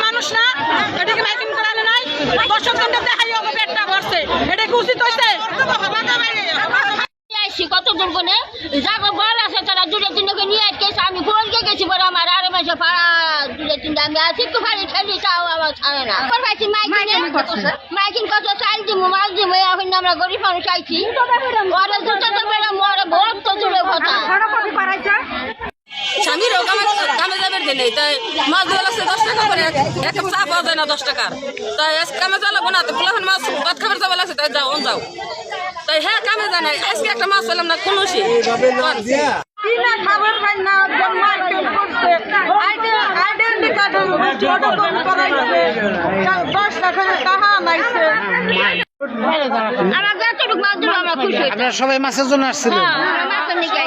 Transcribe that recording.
মানুষ না এটাকে মাইকিং করানো নাই দর্শকদের দেখাই হবে পেটটা ভরছে এটা কি উচিত হইছে কত দূর কোনে যাকে বল আছে তারা দূরে তিনকে নিয়ে আটকেছে আমি ফোনকে গেছি বলে আমার আরে মাসে পাড়া দূরে তিনটা আমি আছি একটু খালি খেলি তাও আমার ছাড়ে না পাইছি মাইকিং কত চাল দিব মাল দিব এখন আমরা গরিব মানুষ চাইছি ওরা দুটো তো বেড়া মরে ভোট তো দূরে কথা স্বামীরও কামে যাবেন দিনে তাই মাছ ধরে লাগছে 10 টাকা করে এক কাপ চা পাওয়া যায় না 10 টাকার তাই কামে যাবো না তো পোলাখন মাছ ভাত খাবার যাবে লাগছে তাই যাও যাও তাই হ্যাঁ কামে যায় না আজকে একটা মাছ পেলাম না কোনো সে খাবার পাই না আইডেন্টি কার্ড করাইছে 10 টাকা টাকা নাইছে আমার যতটুকু মাছ ধরবো আমরা খুশি আপনারা সবাই মাছের জন্য আসছিলেন? মাছের নিকে